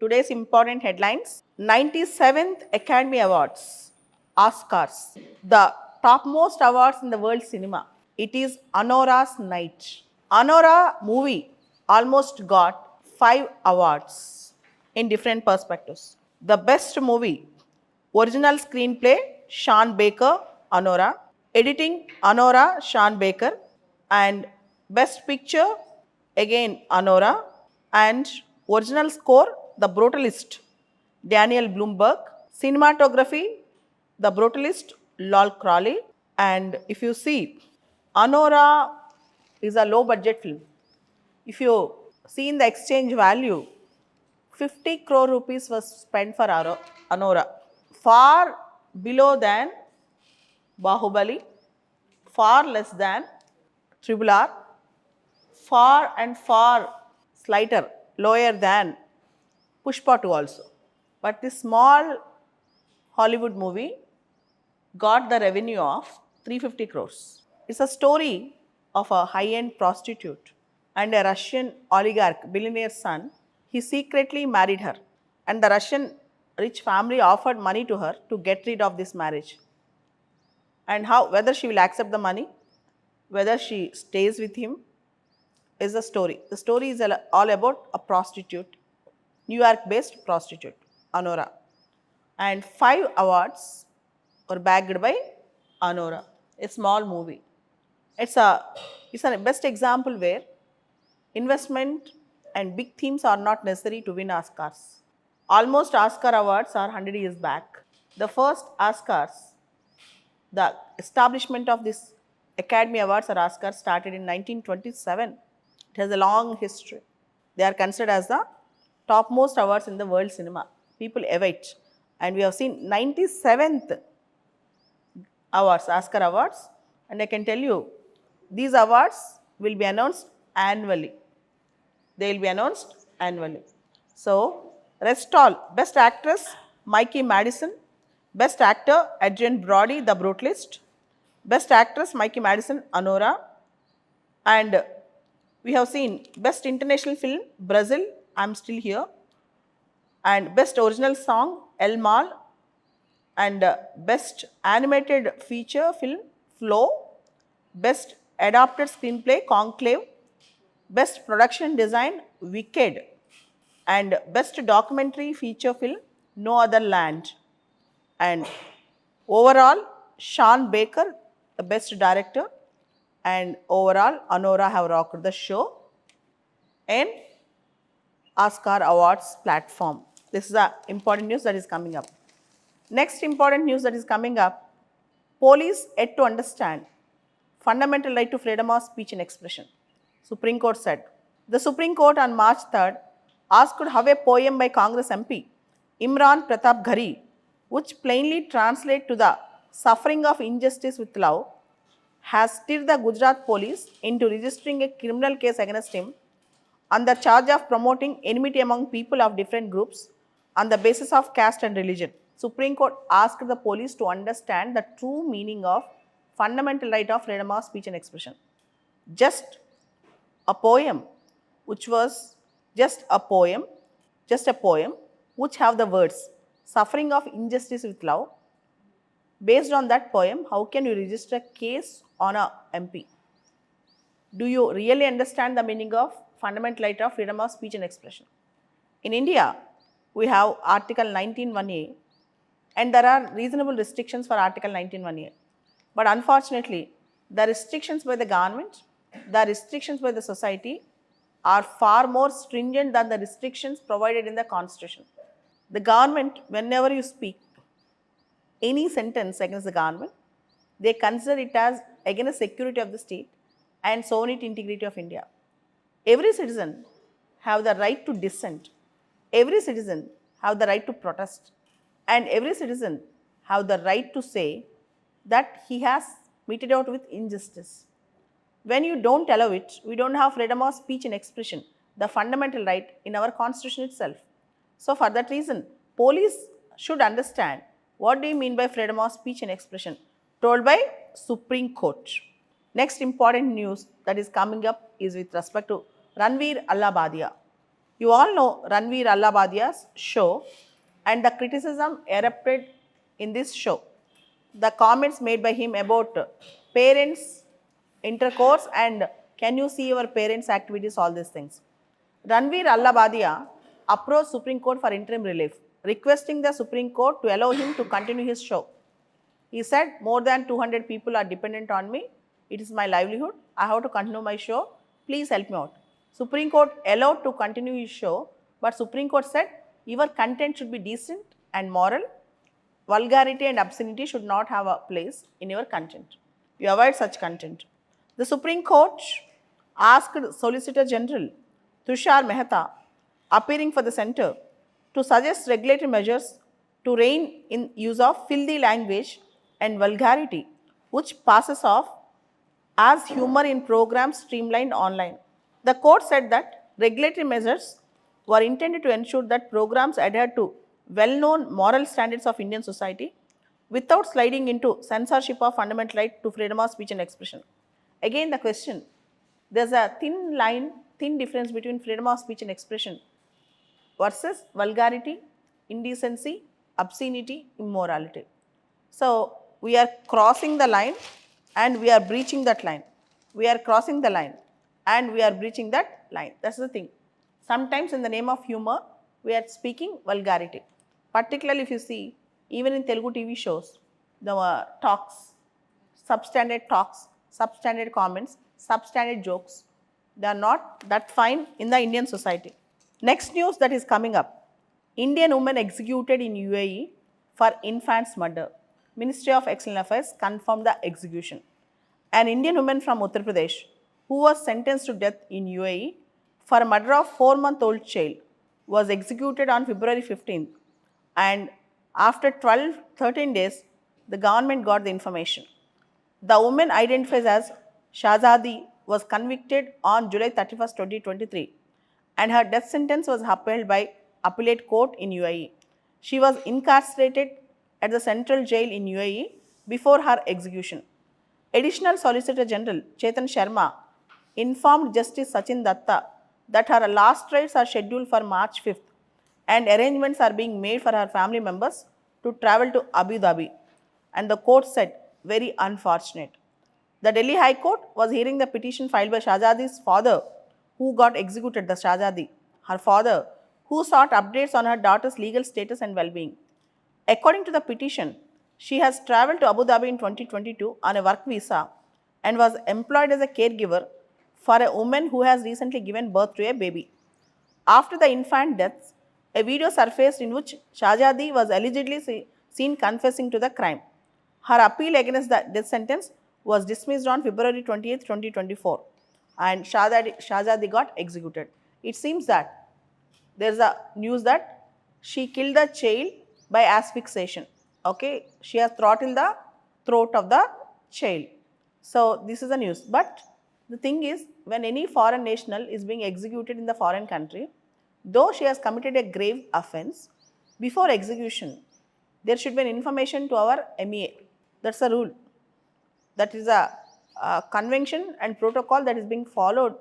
Today's important headlines: 97th Academy Awards, Oscars, the topmost awards in the world cinema. It is Anora's night. Anora movie almost got 5 awards in different perspectives. The best movie, original screenplay, Sean Baker, Anora. Editing, Anora, Sean Baker. And best picture, again Anora. And original score, The Brutalist, Daniel Bloomberg. Cinematography, The Brutalist, Lol Crawley. And if you see, Anora is a low budget film. If you see in the exchange value, 50 crore rupees was spent for Anora, far below than Bahubali, far less than Triple R, far and far slighter, lower than Pushpa 2 also. But this small Hollywood movie got the revenue of 350 crores. It's a story of a high-end prostitute and a Russian oligarch billionaire's son. He secretly married her, and the Russian rich family offered money to her to get rid of this marriage. And how, whether she will accept the money, whether she stays with him, is the story. The story is all about a prostitute, New York-based prostitute, Anora. And 5 awards were bagged by Anora, a small movie. It's a best example where investment and big themes are not necessary to win Oscars. Almost Oscar awards are 100 years back. The first Oscars, the establishment of this Academy Awards or Oscars started in 1927. It has a long history. They are considered as the topmost awards in the world cinema. People await. And we have seen 97th awards, Oscar awards. And I can tell you, these awards will be announced annually. They will be announced annually. So, rest all. Best actress, Mikey Madison. Best actor, Adrian Brody, The Brutalist. Best actress, Mikey Madison, Anora. And we have seen best international film, Brazil, I'm Still Here. And best original song, El Mal. And best animated feature film, Flow. Best adapted screenplay, Conclave. Best production design, Wicked. And best documentary feature film, No Other Land. And overall, Sean Baker, the best director. And overall, Anora have rocked the show and Oscar Awards platform. This is the important news that is coming up. Next important news that is coming up, police yet to understand fundamental right to freedom of speech and expression. Supreme Court said. The Supreme Court on March 3rd asked how a poem by Congress MP Imran Pratap Ghari, which plainly translates to the suffering of injustice with love, has stirred the Gujarat police into registering a criminal case against him on the charge of promoting enmity among people of different groups on the basis of caste and religion. Supreme Court asked the police to understand the true meaning of fundamental right of freedom of speech and expression. Just a poem, which was just a poem, which have the words suffering of injustice with love. Based on that poem, how can you register a case on a MP? Do you really understand the meaning of fundamental right of freedom of speech and expression? In India, we have Article 19(1)(a), and there are reasonable restrictions for Article 19(1)(a). But unfortunately, the restrictions by the government, the restrictions by the society are far more stringent than the restrictions provided in the Constitution. The government, whenever you speak any sentence against the government, they consider it as against security of the state and sovereignty integrity of India. Every citizen have the right to dissent. Every citizen have the right to protest. And every citizen have the right to say that he has meted out with injustice. When you don't allow it, we don't have freedom of speech and expression, the fundamental right in our constitution itself. So for that reason, police should understand what do you mean by freedom of speech and expression, told by Supreme Court. Next important news that is coming up is with respect to Ranveer Allahabadiya. You all know Ranveer Allabadia's show, and the criticism erupted in this show. The comments made by him about parents' intercourse and can you see your parents' activities, all these things. Ranveer Allabadia approached Supreme Court for interim relief, requesting the Supreme Court to allow him to continue his show. He said, more than 200 people are dependent on me. It is my livelihood. I have to continue my show. Please help me out. Supreme Court allowed to continue his show, but Supreme Court said, your content should be decent and moral. Vulgarity and obscenity should not have a place in your content. You avoid such content. The Supreme Court asked Solicitor General Tushar Mehta, appearing for the centre, to suggest regulatory measures to rein in use of filthy language and vulgarity, which passes off as humor in programs streamlined online. The court said that regulatory measures were intended to ensure that programs adhere to well-known moral standards of Indian society without sliding into censorship of fundamental right to freedom of speech and expression. Again, the question, there's a thin line, thin difference between freedom of speech and expression versus vulgarity, indecency, obscenity, immorality. So, we are crossing the line and we are breaching that line. We are crossing the line and we are breaching that line. That's the thing. Sometimes in the name of humor, we are speaking vulgarity. Particularly if you see, even in Telugu TV shows, the talks, substandard comments, substandard jokes, they are not that fine in the Indian society. Next news that is coming up, Indian woman executed in UAE for infant's murder. Ministry of External Affairs confirmed the execution. An Indian woman from Uttar Pradesh who was sentenced to death in UAE for murder of 4-month-old child was executed on February 15th, and after 13 days, the government got the information. The woman identified as Shahzadi was convicted on July 31st, 2023, and her death sentence was upheld by appellate court in UAE. She was incarcerated at the central jail in UAE before her execution. Additional Solicitor General Chetan Sharma informed Justice Sachin Datta that her last rites are scheduled for March 5th and arrangements are being made for her family members to travel to Abu Dhabi. And the court said, very unfortunate. The Delhi High Court was hearing the petition filed by Shahzadi's father, who got executed, the Shahzadi, her father, who sought updates on her daughter's legal status and well-being. According to the petition, she has travelled to Abu Dhabi in 2022 on a work visa and was employed as a caregiver for a woman who has recently given birth to a baby. After the infant deaths, a video surfaced in which Shahzadi was allegedly seen confessing to the crime. Her appeal against the death sentence was dismissed on February 28, 2024, and Shahzadi got executed. It seems that there is a news that she killed the child by asphyxiation. Okay, she has throttled the throat of the child. So this is the news. But the thing is, when any foreign national is being executed in the foreign country, though she has committed a grave offence, before execution, there should be an information to our MEA. That's a rule. That is a convention and protocol that is being followed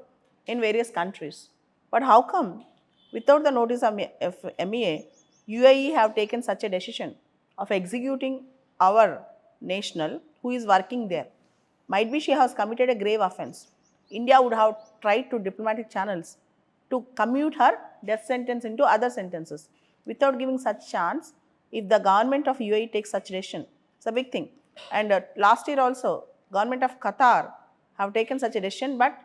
in various countries. But how come, without the notice of MEA, UAE have taken such a decision of executing our national who is working there? Might be she has committed a grave offence. India would have tried to diplomatic channels to commute her death sentence into other sentences. Without giving such chance, if the government of UAE takes such decision, it's a big thing. And last year also, government of Qatar have taken such a decision, but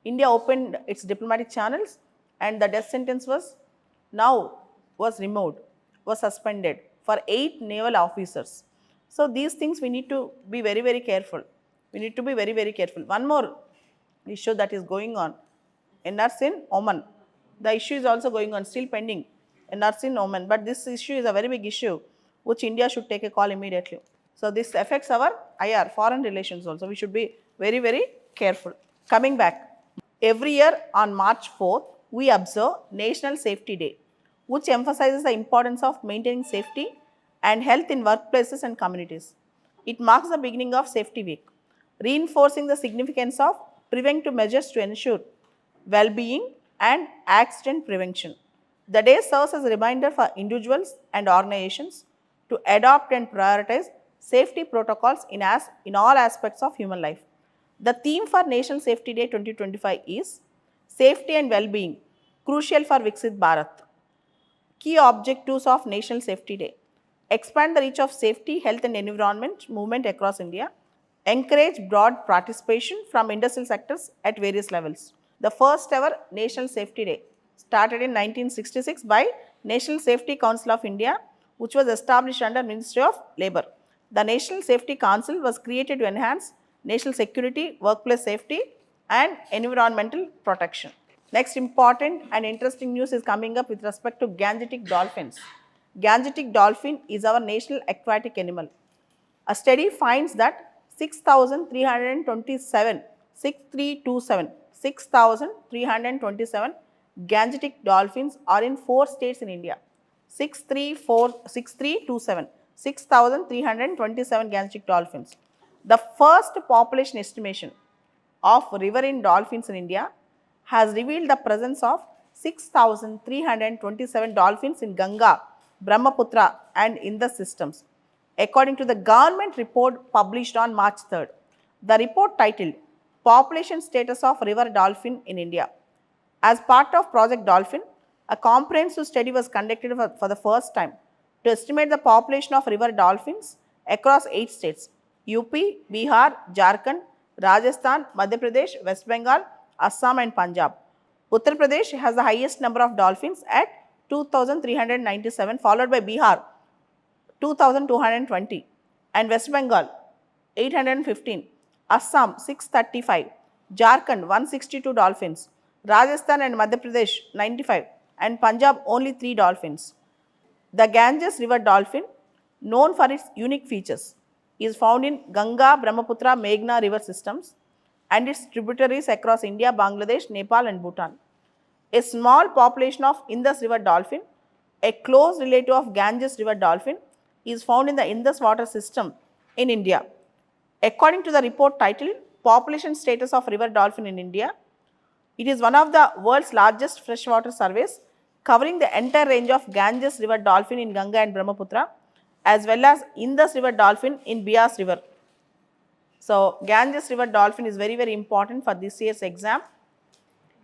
India opened its diplomatic channels and the death sentence was removed, was suspended for 8 naval officers. So these things we need to be very, very careful. We need to be very, very careful. One more issue that is going on, NRC in Oman. The issue is also going on, still pending, NRC in Oman. But this issue is a very big issue which India should take a call immediately. So this affects our IR, foreign relations also. We should be very, very careful. Coming back, every year on March 4th, we observe National Safety Day, which emphasizes the importance of maintaining safety and health in workplaces and communities. It marks the beginning of Safety Week, reinforcing the significance of preventive measures to ensure well-being and accident prevention. The day serves as a reminder for individuals and organizations to adopt and prioritize safety protocols in all aspects of human life. The theme for National Safety Day 2025 is Safety and Well-being, Crucial for Viksit Bharat. Key objectives of National Safety Day: expand the reach of safety, health and environment movement across India, encourage broad participation from industrial sectors at various levels. The first ever National Safety Day started in 1966 by National Safety Council of India, which was established under Ministry of Labour. The National Safety Council was created to enhance national security, workplace safety and environmental protection. Next important and interesting news is coming up with respect to Gangetic dolphins. Gangetic dolphin is our national aquatic animal. A study finds that 6,327, 6,327 Gangetic dolphins are in 4 states in India. 6,327 Gangetic dolphins. The first population estimation of riverine dolphins in India has revealed the presence of 6,327 dolphins in Ganga, Brahmaputra and Indus systems, according to the government report published on March 3rd. The report titled Population Status of River Dolphin in India. As part of Project Dolphin, a comprehensive study was conducted for the first time to estimate the population of river dolphins across 8 states: UP, Bihar, Jharkhand, Rajasthan, Madhya Pradesh, West Bengal, Assam and Punjab. Uttar Pradesh has the highest number of dolphins at 2,397, followed by Bihar 2,220 and West Bengal 815, Assam 635, Jharkhand 162 dolphins, Rajasthan and Madhya Pradesh 95 and Punjab only 3 dolphins. The Ganges river dolphin, known for its unique features, is found in Ganga, Brahmaputra, Meghna river systems and its tributaries across India, Bangladesh, Nepal and Bhutan. A small population of Indus river dolphin, a close relative of Ganges river dolphin, is found in the Indus water system in India. According to the report titled Population Status of River Dolphin in India, it is one of the world's largest freshwater surveys covering the entire range of Ganges river dolphin in Ganga and Brahmaputra, as well as Indus river dolphin in Beas river. So, Ganges river dolphin is very important for this year's exam.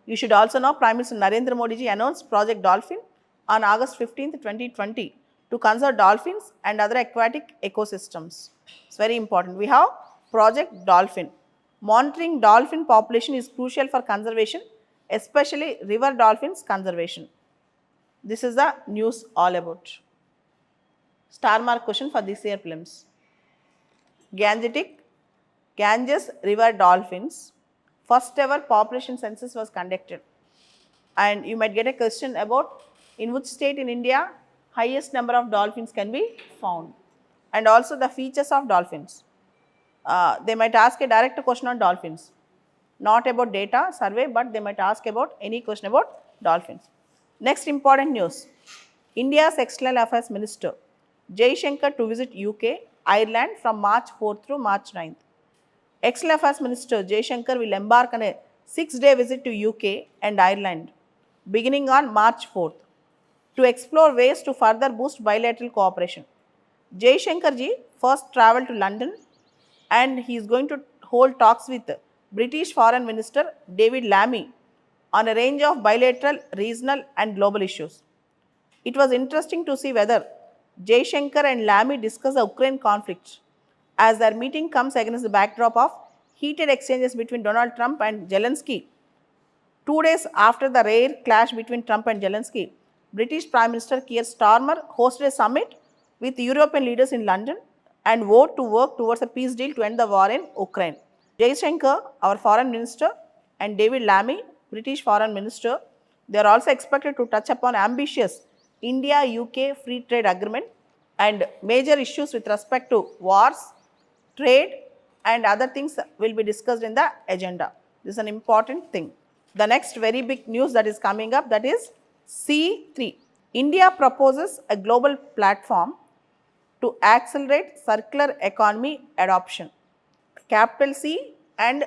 You should also know Prime Minister Narendra Modi ji announced Project Dolphin on August 15th, 2020 to conserve dolphins and other aquatic ecosystems. It's very important. We have Project Dolphin. Monitoring dolphin population is crucial for conservation, especially river dolphins conservation. This is the news all about. Star mark question for this year prelims. Ganges river dolphins, first ever population census was conducted. And you might get a question about in which state in India highest number of dolphins can be found, and also the features of dolphins. They might ask a direct question on dolphins, not about data survey, but they might ask about any question about dolphins. Next important news, India's External Affairs Minister Jaishankar to visit UK, Ireland from March 4th through March 9th. External Affairs Minister Jaishankar will embark on a 6-day visit to UK and Ireland beginning on March 4th to explore ways to further boost bilateral cooperation. Jaishankar ji first travelled to London and he is going to hold talks with British Foreign Minister David Lammy on a range of bilateral, regional and global issues. It was interesting to see whether Jaishankar and Lammy discuss the Ukraine conflict, as their meeting comes against the backdrop of heated exchanges between Donald Trump and Zelensky. 2 days after the rare clash between Trump and Zelensky, British Prime Minister Keir Starmer hosted a summit with European leaders in London and vowed to work towards a peace deal to end the war in Ukraine. Jaishankar, our foreign minister, and David Lammy, British foreign minister, they are also expected to touch upon ambitious India-UK free trade agreement and major issues with respect to wars, trade and other things will be discussed in the agenda. This is an important thing. The next very big news that is coming up, that is C3. India proposes a global platform to accelerate circular economy adoption. Capital C and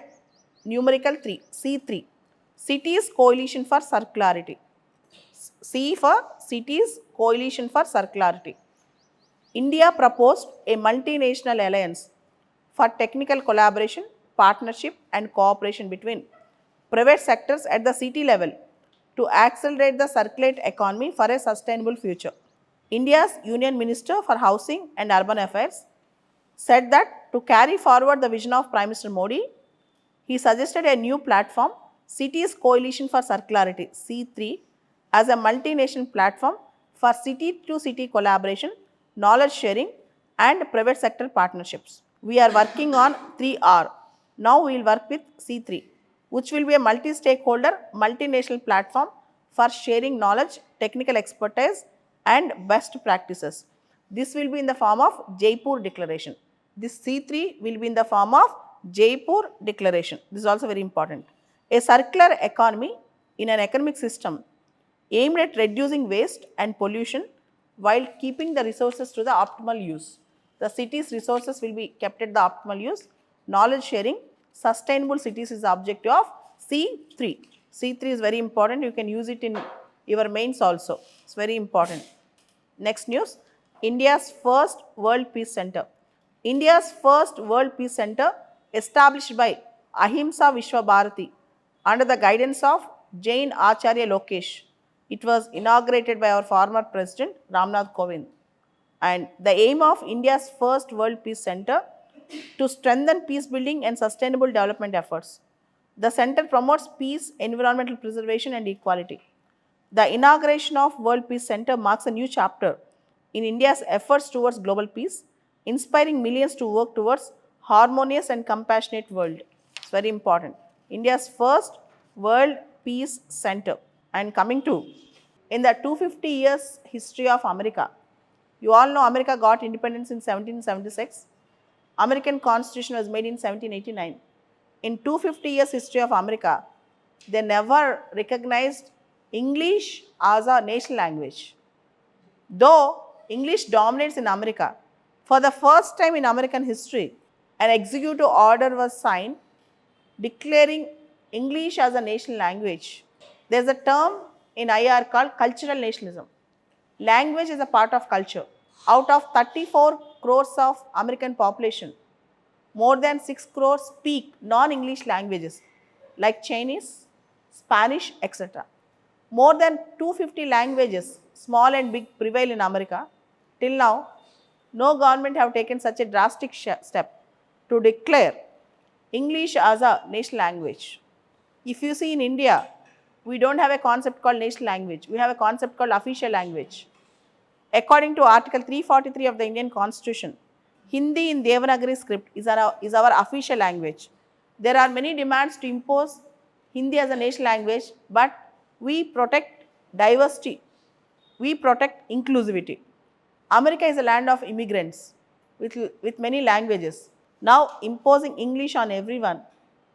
numerical 3, C3. Cities Coalition for Circularity. C for Cities Coalition for Circularity. India proposed a multinational alliance for technical collaboration, partnership and cooperation between private sectors at the city level to accelerate the circular economy for a sustainable future. India's Union Minister for Housing and Urban Affairs said that to carry forward the vision of Prime Minister Modi, he suggested a new platform, Cities Coalition for Circularity (C3), as a multinational platform for city-to-city collaboration, knowledge sharing, and private sector partnerships. We are working on 3R. Now we will work with C3, which will be a multi-stakeholder, multinational platform for sharing knowledge, technical expertise, and best practices. This will be in the form of Jaipur Declaration. This C3 will be in the form of Jaipur Declaration. This is also very important. A circular economy in an economic system aimed at reducing waste and pollution while keeping the resources to the optimal use. The city's resources will be kept at the optimal use. Knowledge sharing, sustainable cities is the objective of C3. C3 is very important. You can use it in your mains also. It's very important. Next news, India's first World Peace Center. India's first World Peace Center, established by Ahimsa Vishwa Bharati under the guidance of Jain Acharya Lokesh. It was inaugurated by our former President Ramnath Kovind. And the aim of India's first World Peace Center to strengthen peace building and sustainable development efforts. The center promotes peace, environmental preservation and equality. The inauguration of World Peace Center marks a new chapter in India's efforts towards global peace, inspiring millions to work towards harmonious and compassionate world. It's very important. India's first World Peace Center. And coming to, in the 250 years history of America, you all know America got independence in 1776. American Constitution was made in 1789. In 250 years history of America, they never recognized English as a national language. Though English dominates in America, for the first time in American history, an executive order was signed declaring English as a national language. There is a term in IR called cultural nationalism. Language is a part of culture. Out of 34 crores of American population, more than 6 crores speak non-English languages like Chinese, Spanish, etc. More than 250 languages, small and big, prevail in America. Till now, no government have taken such a drastic step to declare English as a national language. If you see in India, we don't have a concept called national language. We have a concept called official language. According to Article 343 of the Indian Constitution, Hindi in Devanagari script is our official language. There are many demands to impose Hindi as a national language, but we protect diversity. We protect inclusivity. America is a land of immigrants with many languages. Now, imposing English on everyone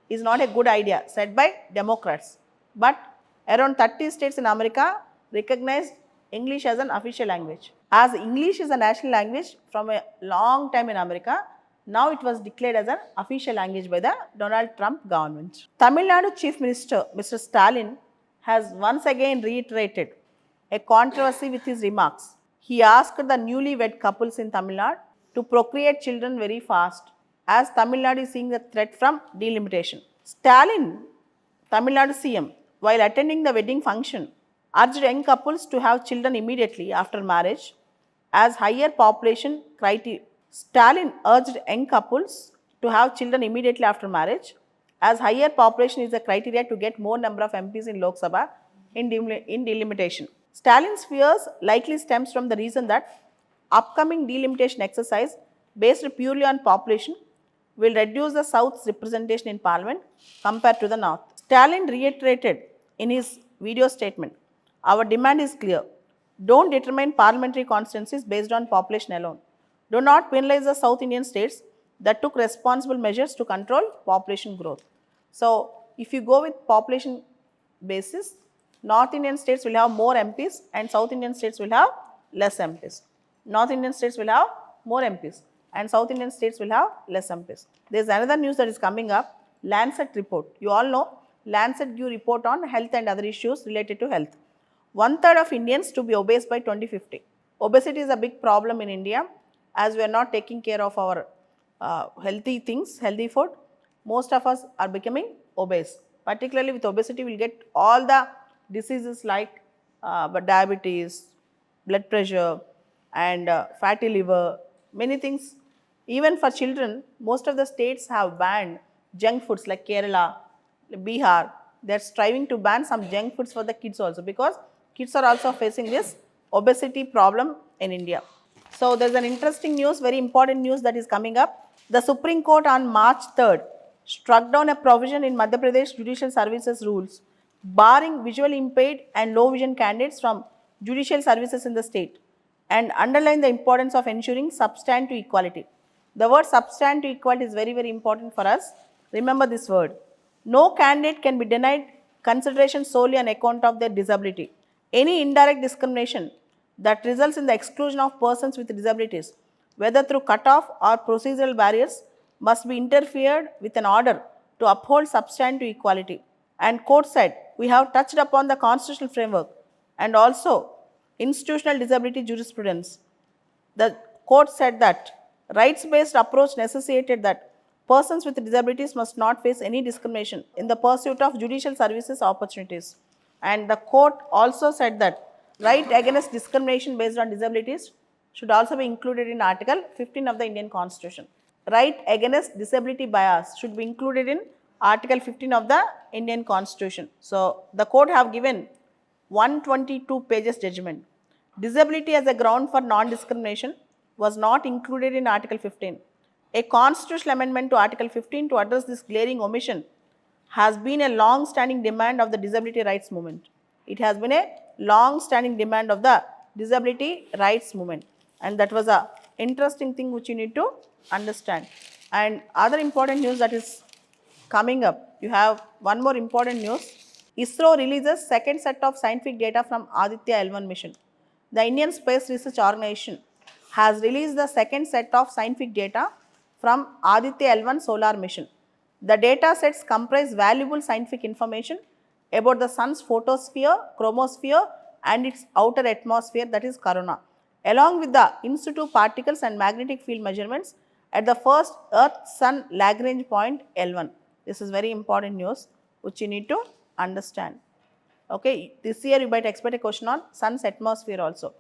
is not a good idea, said by Democrats. But around 30 states in America recognize English as an official language. As English is a national language from a long time in America, now it was declared as an official language by the Donald Trump government. Tamil Nadu Chief Minister Mr. Stalin has once again reiterated a controversy with his remarks. He asked the newly wed couples in Tamil Nadu to procreate children very fast, as Tamil Nadu is seeing the threat from delimitation. Stalin, Tamil Nadu CM, while attending the wedding function, urged young couples to have children immediately after marriage as higher population criteria. Stalin urged young couples to have children immediately after marriage as higher population is the criteria to get more number of MPs in Lok Sabha in delimitation. Stalin's fears likely stems from the reason that upcoming delimitation exercise based purely on population will reduce the South's representation in parliament compared to the North. Stalin reiterated in his video statement, our demand is clear. Don't determine parliamentary constituencies based on population alone. Do not penalize the South Indian states that took responsible measures to control population growth. So, if you go with population basis, North Indian states will have more MPs and South Indian states will have less MPs. North Indian states will have more MPs and South Indian states will have less MPs. There is another news that is coming up, Lancet report. You all know Lancet give report on health and other issues related to health. 1/3 of Indians to be obese by 2050. Obesity is a big problem in India as we are not taking care of our healthy things, healthy food. Most of us are becoming obese. Particularly with obesity, we will get all the diseases like diabetes, blood pressure, and fatty liver, many things. Even for children, most of the states have banned junk foods like Kerala, Bihar. They are striving to ban some junk foods for the kids also because kids are also facing this obesity problem in India. So there's an interesting news, very important news that is coming up. The Supreme Court on March 3rd struck down a provision in Madhya Pradesh Judicial Services rules barring visually impaired and low vision candidates from judicial services in the state and underlined the importance of ensuring substantive equality. The word substantive equality is very, very important for us. Remember this word. No candidate can be denied consideration solely on account of their disability. Any indirect discrimination that results in the exclusion of persons with disabilities, whether through cutoff or procedural barriers, must be interfered with an order to uphold substantive equality. And court said, we have touched upon the constitutional framework and also institutional disability jurisprudence. The court said that rights-based approach necessitated that persons with disabilities must not face any discrimination in the pursuit of judicial services opportunities. And the court also said that right against discrimination based on disabilities should also be included in Article 15 of the Indian Constitution. Right against disability bias should be included in Article 15 of the Indian Constitution. So, the court have given 122 pages judgment. Disability as a ground for non-discrimination was not included in Article 15. A constitutional amendment to Article 15 to address this glaring omission has been a long-standing demand of the disability rights movement. It has been a long-standing demand of the disability rights movement, and that was a interesting thing which you need to understand. And other important news that is coming up, you have one more important news. ISRO releases second set of scientific data from Aditya L1 mission. The Indian Space Research Organization has released the second set of scientific data from Aditya L1 solar mission. The data sets comprise valuable scientific information about the sun's photosphere, chromosphere and its outer atmosphere, that is corona, along with the in situ particles and magnetic field measurements at the first Earth-Sun Lagrange point L1. This is very important news which you need to understand. Okay, this year you might expect a question on sun's atmosphere also.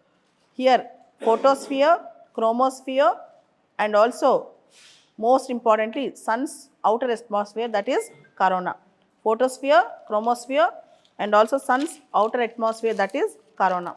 Here, photosphere, chromosphere and also most importantly sun's outer atmosphere, that is corona. Photosphere, chromosphere and also sun's outer atmosphere, that is corona.